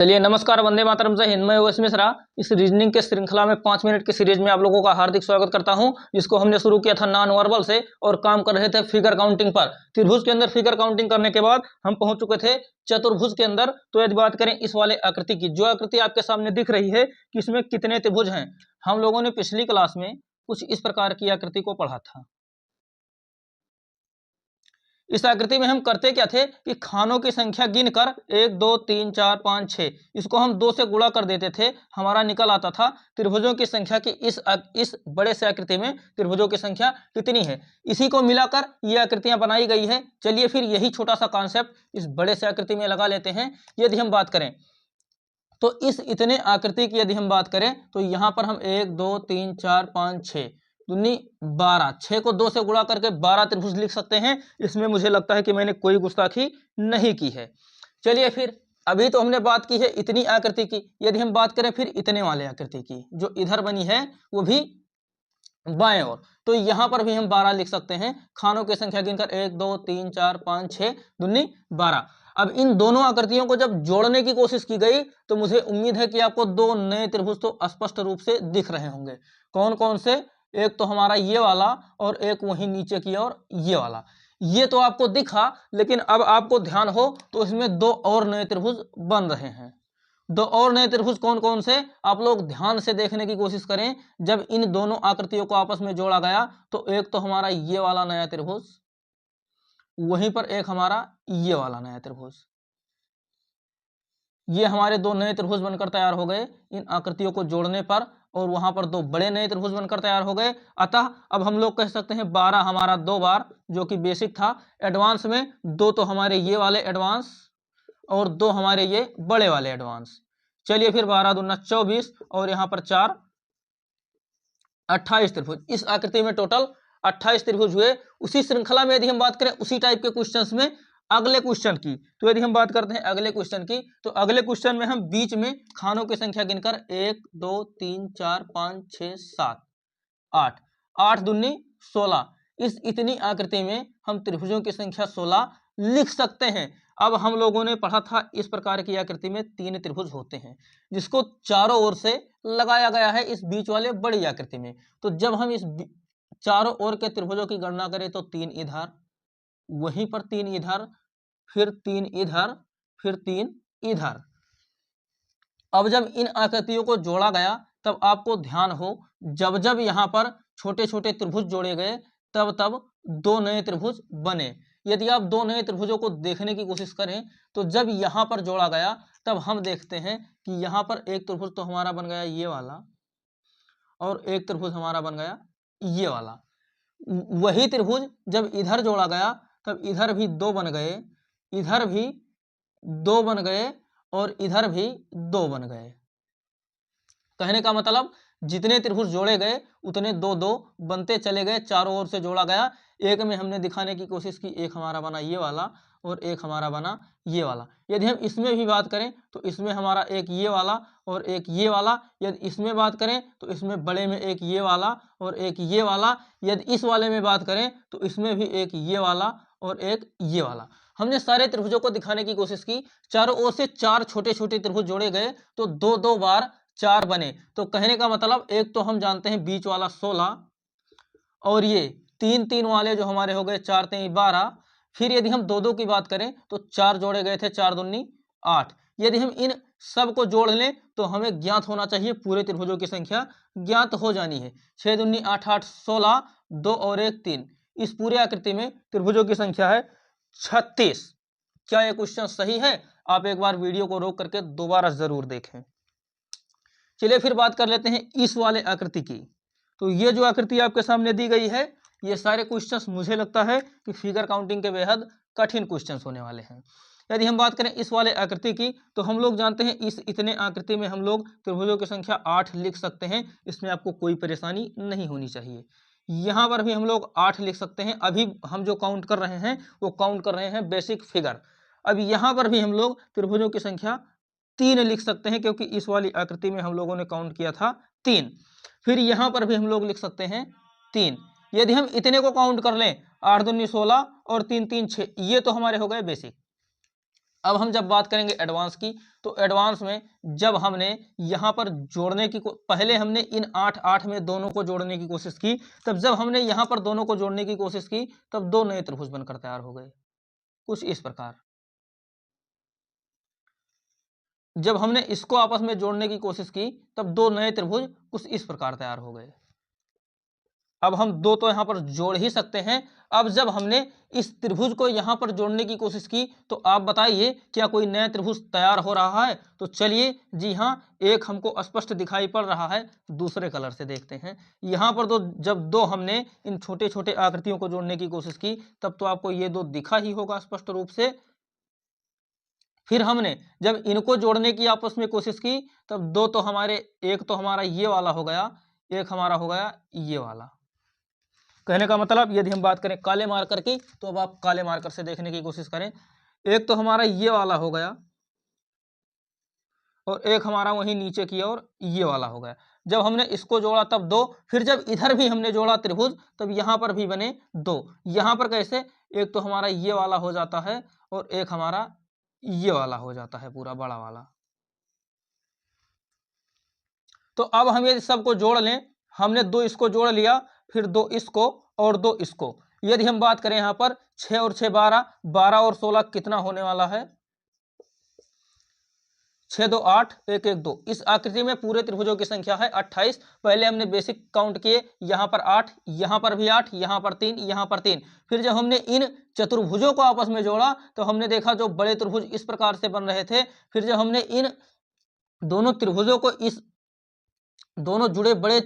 चलिए नमस्कार, वंदे मातरम, जय हिंद। मैं ओएस मिश्रा इस रीजनिंग के श्रृंखला में 5 मिनट की सीरीज में आप लोगों का हार्दिक स्वागत करता हूं, जिसको हमने शुरू किया था नॉन वर्बल से और काम कर रहे थे फिगर काउंटिंग पर। त्रिभुज के अंदर फिगर काउंटिंग करने के बाद हम पहुंच चुके थे चतुर्भुज के अंदर। तो यदि बात करें इस वाले आकृति की, जो आकृति आपके सामने दिख रही है कि इसमें कितने त्रिभुज हैं, हम लोगों ने पिछली क्लास में कुछ इस प्रकार की आकृति को पढ़ा था। इस आकृति में हम करते क्या थे कि खानों की संख्या गिनकर 1 2 3 4 5 6 इसको हम 2 से गुणा कर देते थे, हमारा निकल आता था त्रिभुजों की संख्या की। इस बड़े से आकृति में त्रिभुजों की संख्या कितनी है, इसी को मिलाकर ये आकृतियां बनाई गई है। चलिए फिर यही छोटा सा कॉन्सेप्ट इस बड़े से आकृति में लगा लेते हैं। यदि हम बात करें तो इस इतने आकृति की यदि हम बात करें तो यहाँ पर हम 1 2 3 4 5 6 दूनी 12, 6 को 2 से गुणा करके 12 त्रिभुज लिख सकते हैं। इसमें मुझे लगता है कि मैंने कोई गुस्ताखी नहीं की है। चलिए फिर अभी तो हमने बात की है इतनी आकृति की, यदि हम बात करें फिर इतने वाले आकृति की जो इधर बनी है वो भी बाएं ओर, तो यहां पर भी हम 12 लिख सकते हैं। खानों की संख्या गिनकर 1 2 3 4 5 6 दूनी 12। अब इन दोनों आकृतियों को जब जोड़ने की कोशिश की गई तो मुझे उम्मीद है कि आपको दो नए त्रिभुज तो स्पष्ट रूप से दिख रहे होंगे। कौन कौन से? एक तो हमारा ये वाला और एक वहीं नीचे की ओर ये वाला। ये तो आपको दिखा, लेकिन अब आपको ध्यान हो तो इसमें दो और नए त्रिभुज बन रहे हैं। दो और नए त्रिभुज कौन कौन से, आप लोग ध्यान से देखने की कोशिश करें। जब इन दोनों आकृतियों को आपस में जोड़ा गया तो एक तो हमारा ये वाला नया त्रिभुज, वहीं पर एक हमारा ये वाला नया त्रिभुज, ये हमारे दो नए त्रिभुज बनकर तैयार हो गए इन आकृतियों को जोड़ने पर, और वहां पर दो बड़े नए त्रिभुज बनकर तैयार हो गए। अतः अब हम लोग कह सकते हैं 12 हमारा 2 बार जो कि बेसिक था। एडवांस में दो तो हमारे ये वाले एडवांस और दो हमारे ये बड़े वाले एडवांस। चलिए फिर 12 दूना 24 और यहाँ पर 4 28 त्रिभुज। इस आकृति में टोटल 28 त्रिभुज हुए। उसी श्रृंखला में यदि हम बात करें उसी टाइप के क्वेश्चंस में अगले क्वेश्चन की, तो यदि हम बात करते हैं अगले क्वेश्चन की, तो अगले क्वेश्चन में हम बीच में खानों की संख्या गिनकर 1 2 3 4 5 6 7 8 8 दूनी 16, इस इतनी आकृति में हम त्रिभुजों की संख्या 16 लिख सकते हैं। अब हम लोगों ने पढ़ा था इस प्रकार की आकृति में 3 त्रिभुज होते हैं जिसको चारों ओर से लगाया गया है इस बीच वाले बड़ी आकृति में। तो जब हम इस चारों ओर के त्रिभुजों की गणना करें तो 3 इधर, वहीं पर 3 इधर, फिर 3 इधर, फिर 3 इधर। अब जब इन आकृतियों को जोड़ा गया तब आपको ध्यान हो, जब जब यहाँ पर छोटे छोटे त्रिभुज जोड़े गए तब तब दो नए त्रिभुज बने। यदि आप दो नए त्रिभुजों को देखने की कोशिश करें तो जब यहाँ पर जोड़ा गया तब हम देखते हैं कि यहाँ पर एक त्रिभुज तो हमारा बन गया ये वाला, और एक त्रिभुज हमारा बन गया ये वाला। वही त्रिभुज जब इधर जोड़ा गया तब इधर भी दो बन गए, इधर भी दो बन गए और इधर भी दो बन गए। कहने का मतलब जितने त्रिभुज जोड़े गए उतने दो दो बनते चले गए, चारों ओर से जोड़ा गया। एक में हमने दिखाने की कोशिश की, एक हमारा बना ये वाला और एक हमारा बना ये वाला। यदि हम इसमें भी बात करें तो इसमें हमारा एक ये वाला और एक ये वाला। यदि इसमें बात करें तो इसमें बड़े में एक ये वाला और एक ये वाला। यदि इस वाले में बात करें तो इसमें भी एक ये वाला और एक ये वाला। हमने सारे त्रिभुजों को दिखाने की कोशिश की, चारों ओर से चार छोटे छोटे त्रिभुज जोड़े गए तो दो दो बार चार बने। तो कहने का मतलब एक तो हम जानते हैं बीच वाला 16 और ये तीन तीन वाले जो हमारे हो गए 4 3 12। फिर यदि हम दो दो की बात करें तो चार जोड़े गए थे, 4 दूनी 8। यदि हम इन सब को जोड़ लें तो हमें ज्ञात होना चाहिए, पूरे त्रिभुजों की संख्या ज्ञात हो जानी है। 6 दूनी 8 8 16, 2 और 1 3। इस पूरे आकृति में त्रिभुजों की संख्या है 36। क्या यह क्वेश्चन सही है? आप एक बार वीडियो को रोक करके दोबारा जरूर देखें। चलिए फिर बात कर लेते हैं इस वाले आकृति की। तो ये जो आकृति आपके सामने दी गई है, ये सारे क्वेश्चंस मुझे लगता है कि फिगर काउंटिंग के बेहद कठिन क्वेश्चंस होने वाले हैं। यदि हम बात करें इस वाले आकृति की तो हम लोग जानते हैं इस इतने आकृति में हम लोग त्रिभुजों की संख्या 8 लिख सकते हैं। इसमें आपको कोई परेशानी नहीं होनी चाहिए। यहाँ पर भी हम लोग 8 लिख सकते हैं। अभी हम जो काउंट कर रहे हैं वो काउंट कर रहे हैं बेसिक फिगर। अब यहाँ पर भी हम लोग त्रिभुजों की संख्या 3 लिख सकते हैं, क्योंकि इस वाली आकृति में हम लोगों ने काउंट किया था 3। फिर यहाँ पर भी हम लोग लिख सकते हैं 3। यदि हम इतने को काउंट कर लें 8 दूनी 16 और 3 3 6, ये तो हमारे हो गए बेसिक। अब हम जब बात करेंगे एडवांस की, तो एडवांस में जब हमने यहाँ पर जोड़ने की पहले हमने इन 8 8 में दोनों को जोड़ने की कोशिश की, तब जब हमने यहाँ पर दोनों को जोड़ने की कोशिश की तब दो नए त्रिभुज बनकर तैयार हो गए कुछ इस प्रकार। जब हमने इसको आपस में जोड़ने की कोशिश की तब दो नए त्रिभुज कुछ इस प्रकार तैयार हो गए। अब हम दो तो यहाँ पर जोड़ ही सकते हैं। अब जब हमने इस त्रिभुज को यहाँ पर जोड़ने की कोशिश की तो आप बताइए क्या कोई नया त्रिभुज तैयार हो रहा है? तो चलिए, जी हाँ, एक हमको स्पष्ट दिखाई पड़ रहा है। दूसरे कलर से देखते हैं। यहाँ पर तो जब दो हमने इन छोटे छोटे आकृतियों को जोड़ने की कोशिश की तब तो आपको ये दो दिखा ही होगा स्पष्ट रूप से। फिर हमने जब इनको जोड़ने की आपस में कोशिश की तब दो तो हमारे, एक तो हमारा ये वाला हो गया, एक हमारा हो गया ये वाला। कहने का मतलब यदि हम बात करें काले मार्कर की तो अब आप काले मार्कर से देखने की कोशिश करें। एक तो हमारा ये वाला हो गया और एक हमारा वहीं नीचे की ओर ये वाला हो गया। जब हमने इसको जोड़ा तब दो, फिर जब इधर भी हमने जोड़ा त्रिभुज तब यहाँ पर भी बने दो। यहाँ पर कैसे? एक तो हमारा ये वाला हो जाता है और एक हमारा ये वाला हो जाता है पूरा बड़ा वाला। तो अब हम ये सबको जोड़ लें। हमने दो इसको जोड़ लिया, फिर दो इसको और दो इसको। यदि हम बात करें यहाँ पर 6 और 6 12, 12 और 16 कितना होने वाला है? 6 2 8, 1 1 2। इस आकृति में पूरे त्रिभुजों की संख्या है 28। पहले हमने बेसिक काउंट किए, यहाँ पर 8, यहाँ पर भी 8, यहाँ पर 3, यहाँ पर 3। फिर जब हमने इन चतुर्भुजों को आपस में जोड़ा तो हमने देखा जो बड़े त्रिभुज इस प्रकार से बन रहे थे। फिर जब हमने इन दोनों त्रिभुजों को इस दोनों जुड़े बड़े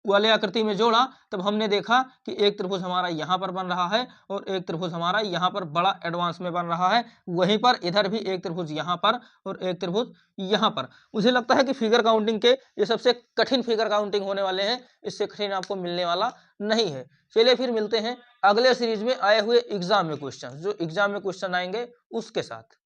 वाले आकृति में जोड़ा तब हमने देखा कि एक त्रिभुज हमारा यहाँ पर बन रहा है और एक त्रिभुज हमारा यहाँ पर बड़ा एडवांस में बन रहा है। वहीं पर इधर भी एक त्रिभुज यहाँ पर और एक त्रिभुज यहाँ पर। मुझे लगता है कि फिगर काउंटिंग के ये सबसे कठिन फिगर काउंटिंग होने वाले हैं। इससे कठिन आपको मिलने वाला नहीं है। चलिए फिर मिलते हैं अगले सीरीज में आए हुए एग्जाम में क्वेश्चन, जो एग्जाम में क्वेश्चन आएंगे उसके साथ।